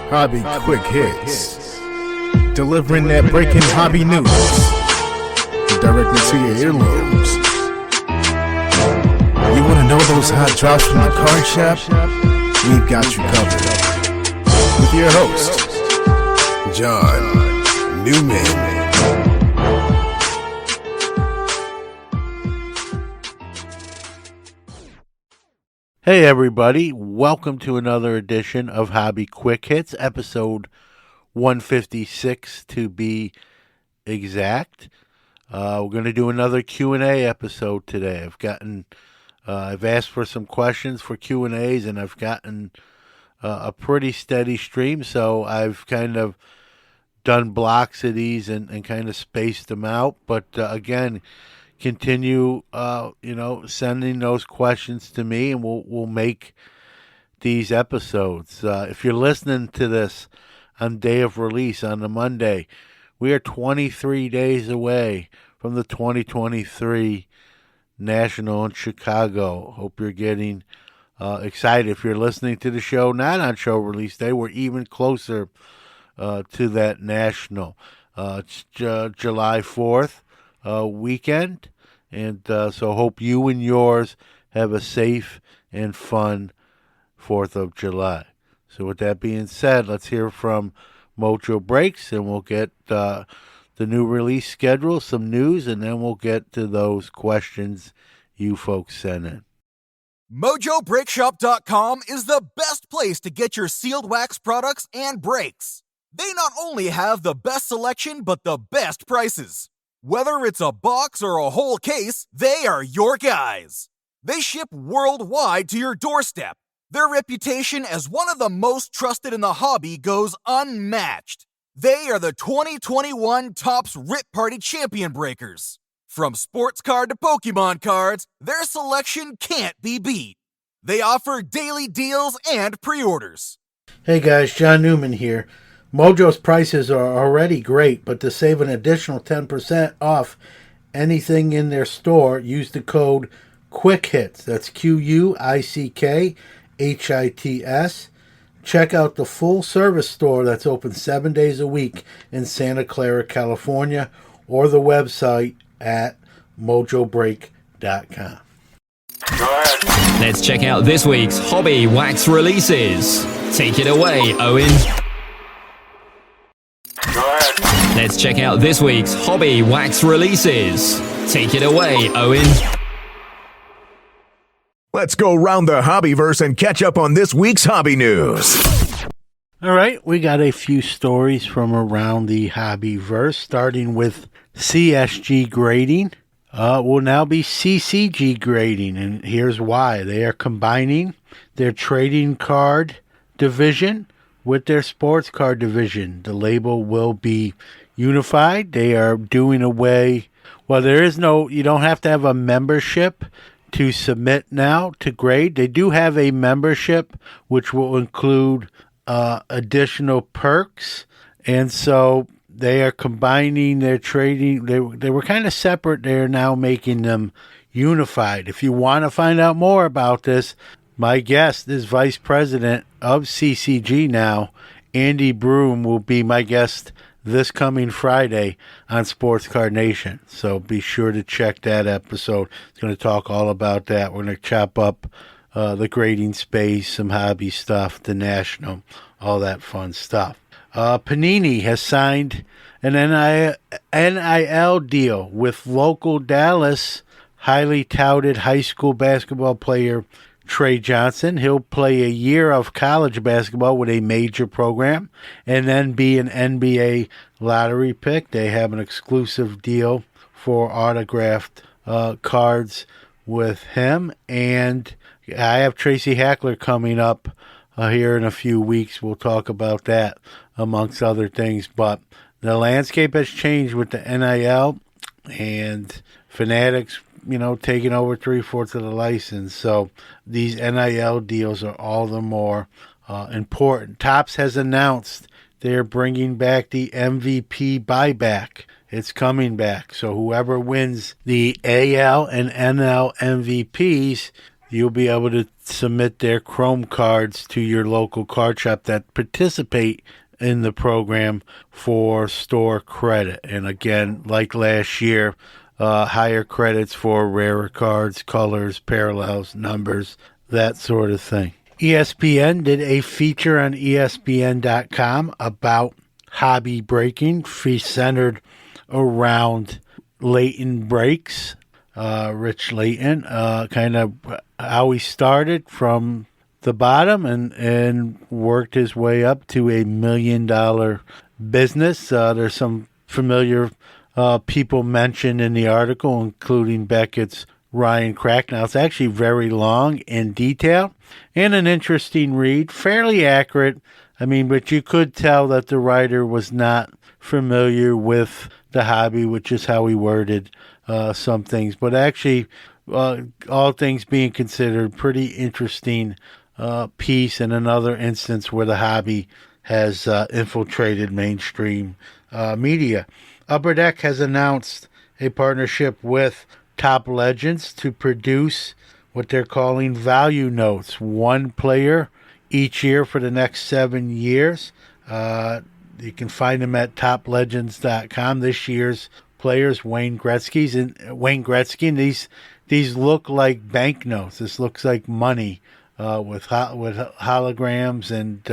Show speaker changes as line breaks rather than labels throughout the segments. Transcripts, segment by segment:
Hobby Quick Hits. Delivering that breaking hobby news directly to your earlobes. You want to know those hot drops from the card shop? We've got you covered. With your host, John Newman.
Hey everybody, welcome to another edition of Hobby Quick Hits, episode 156 to be exact. We're going to do another Q&A episode today. I've asked for some questions for Q&As and I've gotten a pretty steady stream, so I've kind of done blocks of these and kind of spaced them out, but again, continue sending those questions to me and we'll make these episodes. If you're listening to this on day of release on the Monday, we are 23 days away from the 2023 National in Chicago. Hope you're getting excited. If you're listening to the show not on show release day, we're even closer to that National. It's July 4th weekend, and so hope you and yours have a safe and fun 4th of July. So with that being said, let's hear from Mojo Breaks, and we'll get the new release schedule, some news, and then we'll get to those questions you folks sent in.
MojoBreakShop.com is the best place to get your sealed wax products and brakes. They not only have the best selection, but the best prices. Whether it's a box or a whole case, they are your guys. They ship worldwide to your doorstep. Their reputation as one of the most trusted in the hobby goes unmatched. They are the 2021 Topps Rip Party Champion Breakers. From sports card to Pokemon cards, their selection can't be beat. They offer daily deals and pre-orders.
Hey guys, John Newman here. Mojo's prices are already great, but to save an additional 10% off anything in their store, use the code QUICKHITS. That's QUICKHITS. Check out the full service store that's open 7 days a week in Santa Clara, California, or the website at mojobreak.com.
Let's check out this week's hobby wax releases. Take it away, Owen. Let's check out this week's hobby wax releases. Take it away, Owen.
Let's go round the hobbyverse and catch up on this week's hobby news.
All right, we got a few stories from around the hobbyverse, starting with CSG grading. Will now be CCG grading, and here's why. They are combining their trading card division with their sports card division. The label will be unified. They are doing away, well, you don't have to have a membership to submit now to grade. They do have a membership which will include additional perks, and so they are combining their trading. They were kind of separate. They're now making them unified. If you want to find out more about this, my guest is Vice President of CCG now. Andy Broom will be my guest this coming Friday on Sports Card Nation. So be sure to check that episode. It's going to talk all about that. We're going to chop up the grading space, some hobby stuff, the National, all that fun stuff. Panini has signed an NIL deal with local Dallas highly touted high school basketball player Trey Johnson. He'll play a year of college basketball with a major program and then be an NBA lottery pick. They have an exclusive deal for autographed cards with him. And I have Tracy Hackler coming up here in a few weeks. We'll talk about that amongst other things. But the landscape has changed with the NIL and Fanatics, taking over 3/4 of the license. So these NIL deals are all the more important. Topps has announced they're bringing back the MVP buyback. It's coming back. So whoever wins the AL and NL MVPs, you'll be able to submit their Chrome cards to your local card shop that participate in the program for store credit. And again, like last year, higher credits for rarer cards, colors, parallels, numbers, that sort of thing. ESPN did a feature on ESPN.com about hobby breaking, centered around Leighton Breaks. Rich Leighton, kind of how he started from the bottom and worked his way up to $1 million business. There's some familiar people mentioned in the article, including Beckett's Ryan Cracknell. It's actually very long in detail and an interesting read, fairly accurate. I mean, but you could tell that the writer was not familiar with the hobby, which is how he worded some things. But actually, all things being considered, pretty interesting piece and another instance where the hobby has infiltrated mainstream media. Upper Deck has announced a partnership with Top Legends to produce what they're calling value notes, one player each year for the next 7 years. You can find them at toplegends.com. This year's players, Wayne Gretzky, and these look like banknotes. This looks like money with holograms and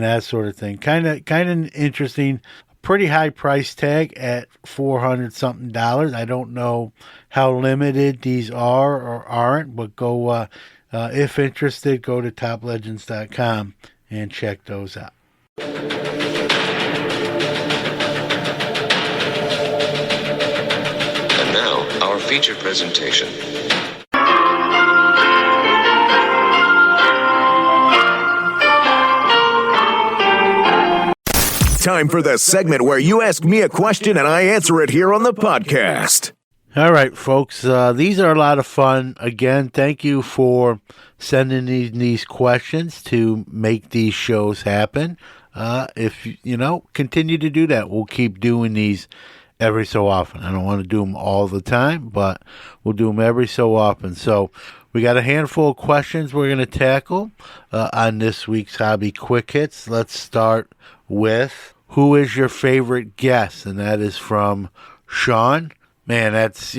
that sort of thing. Kind of interesting. Pretty high price tag at $400 something. I don't know how limited these are or aren't, but go if interested, go to toplegends.com and check those out.
And now, our feature presentation.
Time for the segment where you ask me a question and I answer it here on the podcast.
All right, folks, these are a lot of fun. Again, thank you for sending these questions to make these shows happen. If continue to do that, we'll keep doing these every so often. I don't want to do them all the time, but we'll do them every so often. So we got a handful of questions we're going to tackle on this week's Hobby Quick Hits. Let's start with, who is your favorite guest? And that is from Sean. Man, that's,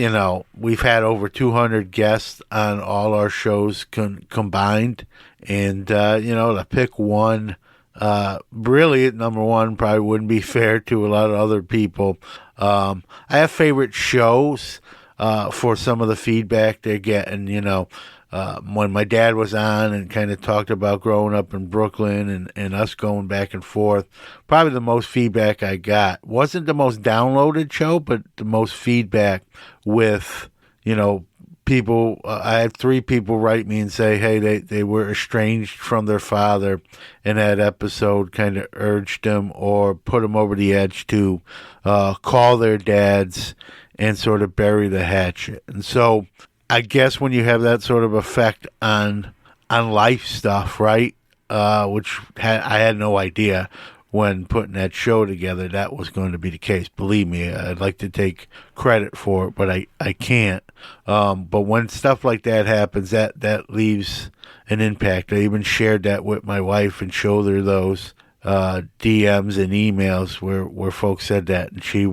we've had over 200 guests on all our shows combined. And, to pick one, really at number one probably wouldn't be fair to a lot of other people. I have favorite shows for some of the feedback they're getting, when my dad was on and kind of talked about growing up in Brooklyn and us going back and forth, probably the most feedback I got. Wasn't the most downloaded show, but the most feedback with, people. I had 3 people write me and say, hey, they were estranged from their father, and that episode kind of urged them or put them over the edge to call their dads and sort of bury the hatchet. And so I guess when you have that sort of effect on life stuff, right, which I had no idea when putting that show together that was going to be the case. Believe me, I'd like to take credit for it, but I can't. But when stuff like that happens, that leaves an impact. I even shared that with my wife and showed her those DMs and emails where folks said that, and she's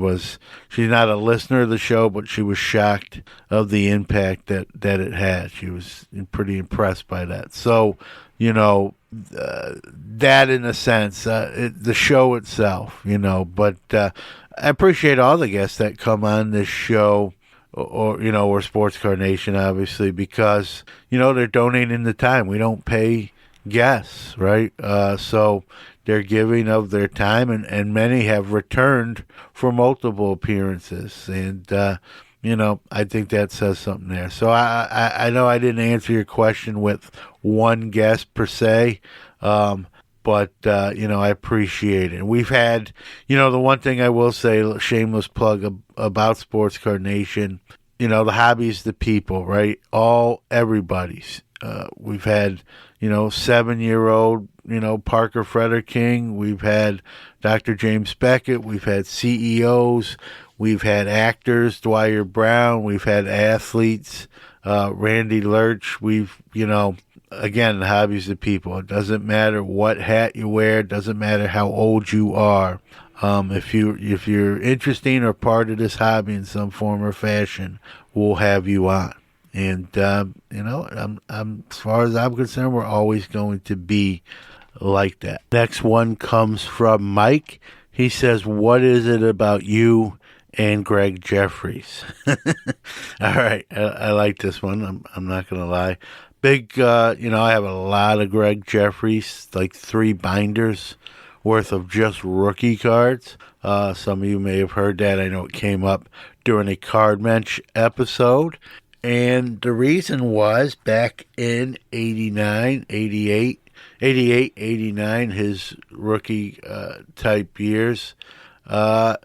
not a listener of the show, but she was shocked of the impact that it had. She was pretty impressed by that. So, that in a sense, the show itself, but I appreciate all the guests that come on this show or Sports Card Nation, obviously, because, they're donating the time. We don't pay guests, right? So they're giving of their time, and many have returned for multiple appearances. And, I think that says something there. So I know I didn't answer your question with one guest per se, but, I appreciate it. And we've had, the one thing I will say, shameless plug about Sports Card Nation, the hobby's the people, right? Everybody's. We've had, 7-year-old, Parker Frederick-King. We've had Dr. James Beckett. We've had CEOs. We've had actors, Dwyer Brown. We've had athletes, Randy Lurch. We've, again, the hobby's the people. It doesn't matter what hat you wear. It doesn't matter how old you are. If you're interesting or part of this hobby in some form or fashion, we'll have you on. And I'm as far as I'm concerned, we're always going to be like that. Next one comes from Mike. He says, "What is it about you and Greg Jeffries?" All right, I like this one. I'm not gonna lie. Big, I have a lot of Greg Jeffries, like 3 binders worth of just rookie cards. Some of you may have heard that. I know it came up during a Card Mensch episode. And the reason was back in 89, 88, 89, his rookie type years. I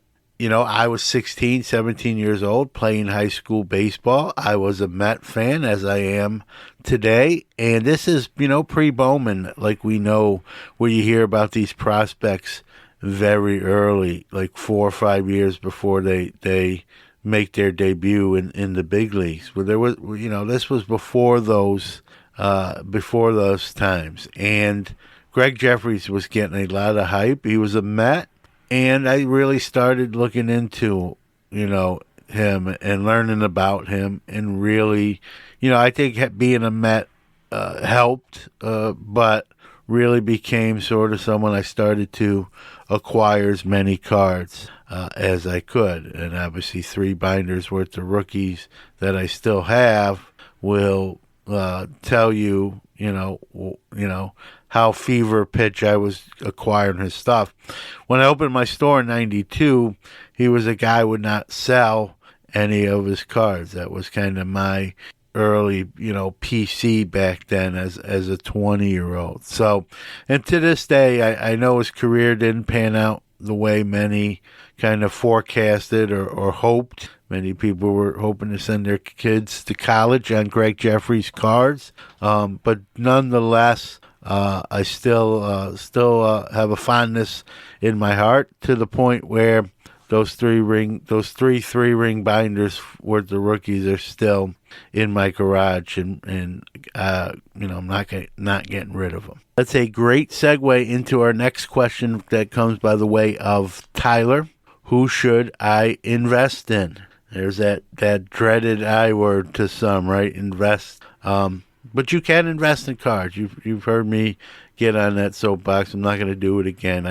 was 16, 17 years old playing high school baseball. I was a Met fan, as I am today. And this is, pre-Bowman, like we know, where you hear about these prospects very early, like 4 or 5 years before they make their debut in the big leagues. Well, there was, this was before those times. And Greg Jeffries was getting a lot of hype. He was a Met. And I really started looking into, him and learning about him, and really, I think being a Met helped, but really became sort of someone I started to acquire as many cards as I could. And obviously 3 binders worth of rookies that I still have will tell you, how fever pitch I was acquiring his stuff. When I opened my store in 92, he was a guy who would not sell any of his cards. That was kind of my early, PC back then as a 20-year-old. So, and to this day, I know his career didn't pan out the way many kind of forecasted or hoped. Many people were hoping to send their kids to college on Greg Jeffries cards. But nonetheless, I still have a fondness in my heart, to the point where those three three-ring binders worth the rookies are still in my garage, and I'm not getting rid of them. That's a great segue into our next question that comes by the way of Tyler. Who should I invest in? There's that dreaded I word to some, right? Invest. But you can invest in cards. You've heard me get on that soapbox. I'm not going to do it again.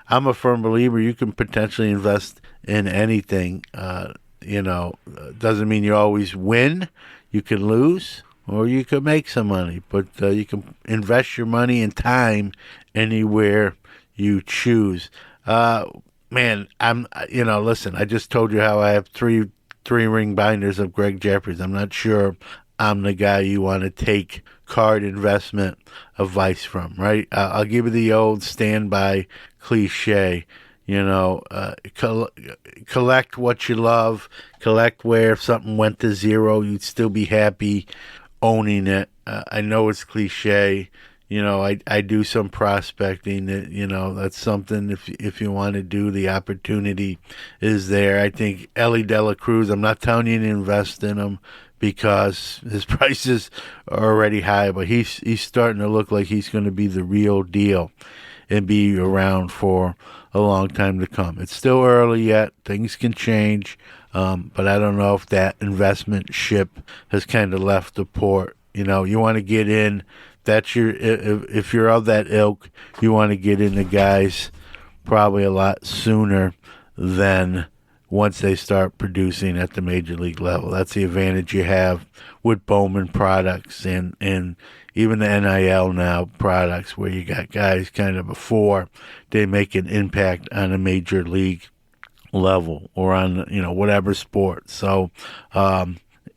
I'm a firm believer you can potentially invest in anything. Doesn't mean you always win. You can lose, or you could make some money. But you can invest your money and time anywhere you choose. Listen, I just told you how I have three ring binders of Greg Jeffries. I'm not sure I'm the guy you want to take card investment advice from, right? I'll give you the old standby cliche, collect what you love, collect where if something went to zero, you'd still be happy owning it. I know it's cliche. I do some prospecting. That's something if you want to do, the opportunity is there. I think Ellie De La Cruz, I'm not telling you to invest in him because his prices are already high, but he's starting to look like he's going to be the real deal and be around for a long time to come. It's still early yet. Things can change, but I don't know if that investment ship has kind of left the port. You want to get in. If you're of that ilk, you want to get into guys probably a lot sooner than once they start producing at the major league level. That's the advantage you have with Bowman products and even the NIL now products, where you got guys kind of before they make an impact on a major league level or on whatever sport. So I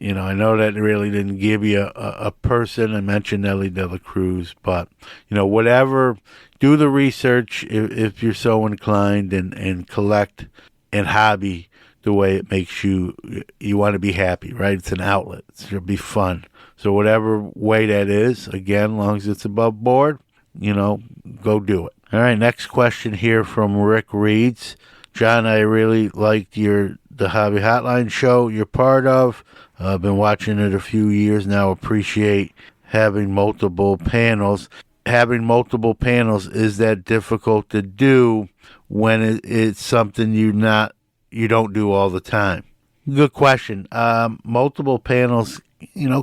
know that really didn't give you a person. I mentioned Ellie De La Cruz, but whatever, do the research if you're so inclined, and collect and hobby the way it makes you want to be happy, right? It's an outlet. It'll be fun. So whatever way that is, again, as long as it's above board, go do it. All right, next question here from Rick Reeds. John, I really liked the Hobby Hotline show you're part of. I've been watching it a few years now. Appreciate having multiple panels. Having multiple panels, is that difficult to do when it's something you don't do all the time? Good question. Multiple panels,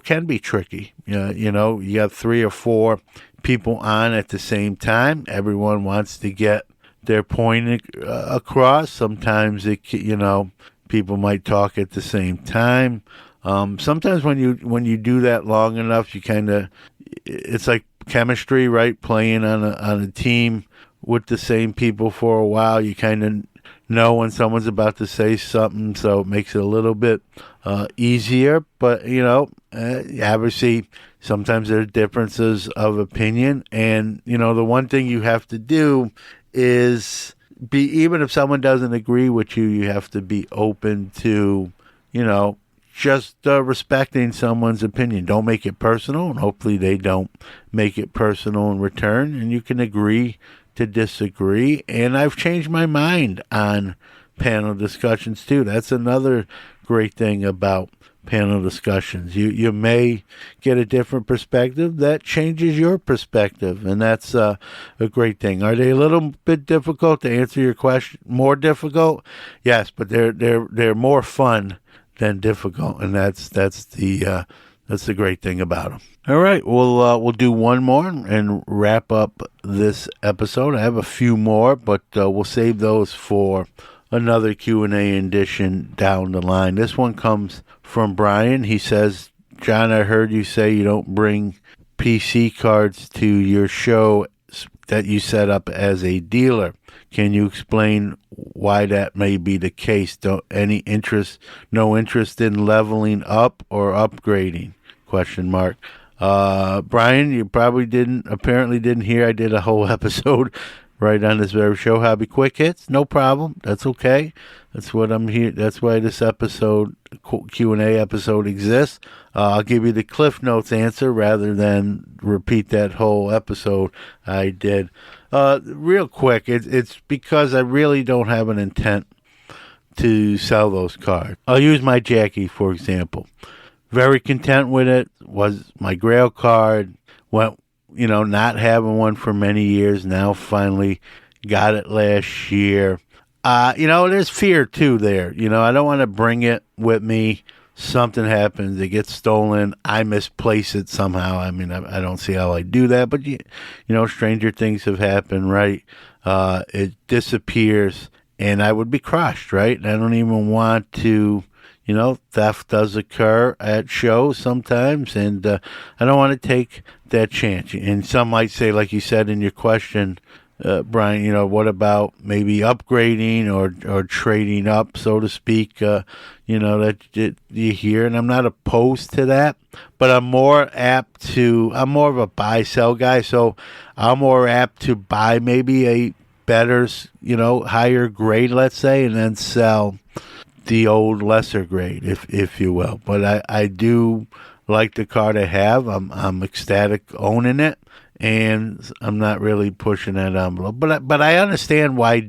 can be tricky. You got 3 or 4 people on at the same time. Everyone wants to get their point across. Sometimes people might talk at the same time. Sometimes when you do that long enough, it's like chemistry, right? Playing on a team with the same people for a while, you kind of know when someone's about to say something, so it makes it a little bit easier. But obviously, sometimes there are differences of opinion, and the one thing you have to do is even if someone doesn't agree with you, you have to be open to just respecting someone's opinion. Don't make it personal, and hopefully they don't make it personal in return, and you can agree to disagree. And I've changed my mind on panel discussions too. That's another great thing about panel discussions. You may get a different perspective that changes your perspective, and that's a great thing. Are they a little bit difficult to answer your question? More difficult? Yes, but they're more fun than difficult, and that's the great thing about them. All right, we'll do one more and wrap up this episode. I have a few more, but we'll save those for another Q&A edition down the line. This one comes from Brian. He says, John, I heard you say you don't bring PC cards to your show that you set up as a dealer. Can you explain why that may be the case? No interest in leveling up or upgrading? ? Brian, you probably didn't hear I did a whole episode right on this very show, Hobby Quick Hits. No problem. That's okay. That's what I'm here. That's why this episode, Q&A episode, exists. I'll give you the Cliff Notes answer rather than repeat that whole episode I did. Real quick, it's because I really don't have an intent to sell those cards. I'll use my Jackie, for example. Very content with it. Was my Grail card. Went, not having one for many years. Now finally got it last year. There's fear too there. I don't want to bring it with me. Something happens, it gets stolen, I misplace it somehow. I mean, I don't see how I do that, but stranger things have happened, right? It disappears, and I would be crushed, right? And I don't even want to. Theft does occur at shows sometimes, and I don't want to take that chance. And some might say, like you said in your question, Brian, what about maybe upgrading or trading up, so to speak, that you hear, and I'm not opposed to that, but I'm more of a buy-sell guy, so I'm more apt to buy maybe a better, higher grade, let's say, and then sell the old lesser grade, if you will. But I do like the card I have. I'm ecstatic owning it, and I'm not really pushing that envelope. But I understand why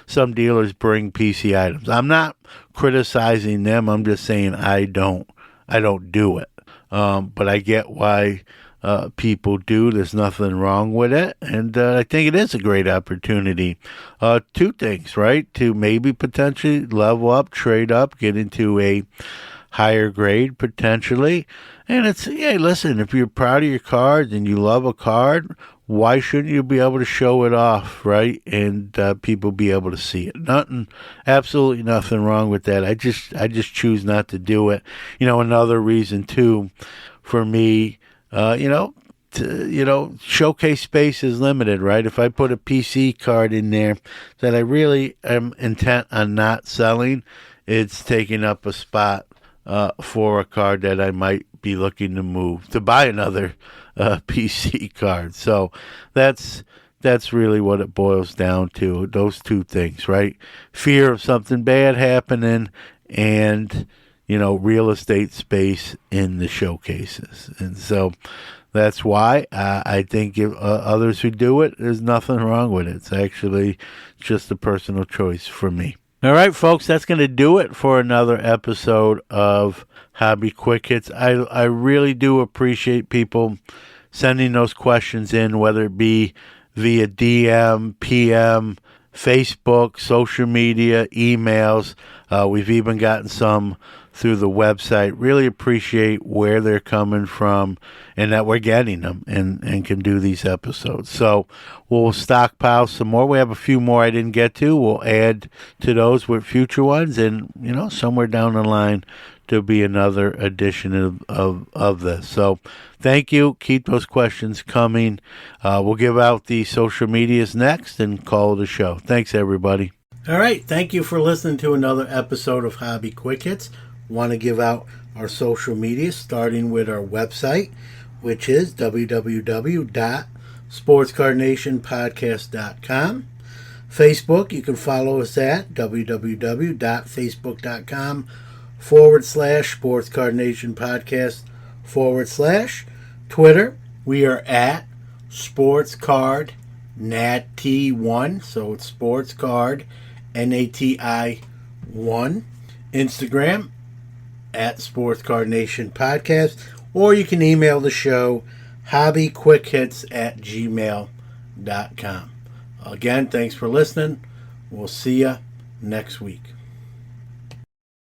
some dealers bring PC items. I'm not criticizing them. I'm just saying I don't do it. But I get why people do. There's nothing wrong with it, and I think it is a great opportunity. 2 things, right? To maybe potentially level up, trade up, get into a higher grade potentially. And it's, hey, listen, if you're proud of your cards and you love a card, why shouldn't you be able to show it off, right? And people be able to see it. Absolutely nothing wrong with that. I just choose not to do it. Another reason too, for me, showcase space is limited, right? If I put a PC card in there that I really am intent on not selling, it's taking up a spot for a card that I might be looking to buy another PC card. So that's really what it boils down to, those 2 things, right? Fear of something bad happening and, real estate space in the showcases. And so that's why I think if others who do it, there's nothing wrong with it. It's actually just a personal choice for me. All right, folks, that's going to do it for another episode of Hobby Quick Hits. I really do appreciate people sending those questions in, whether it be via DM, PM, Facebook, social media, emails. We've even gotten some through the website. Really appreciate where they're coming from and that we're getting them and can do these episodes. So we'll stockpile some more. We have a few more I didn't get to. We'll add to those with future ones, and somewhere down the line there'll be another edition of this. So thank you. Keep those questions coming. We'll give out the social medias next and call it a show. Thanks, everybody. All right. Thank you for listening to another episode of Hobby Quick Hits. Want to give out our social media, starting with our website, which is www.sportscardnationpodcast.com. Facebook, you can follow us at www.facebook.com/SportsCardNationPodcast/ Twitter, we are at SportsCardNati1, so it's SportsCard NATI1. Instagram, at Sports Card Nation Podcast, or you can email the show hobbyquickhits@gmail.com. Again, thanks for listening. We'll see you next week.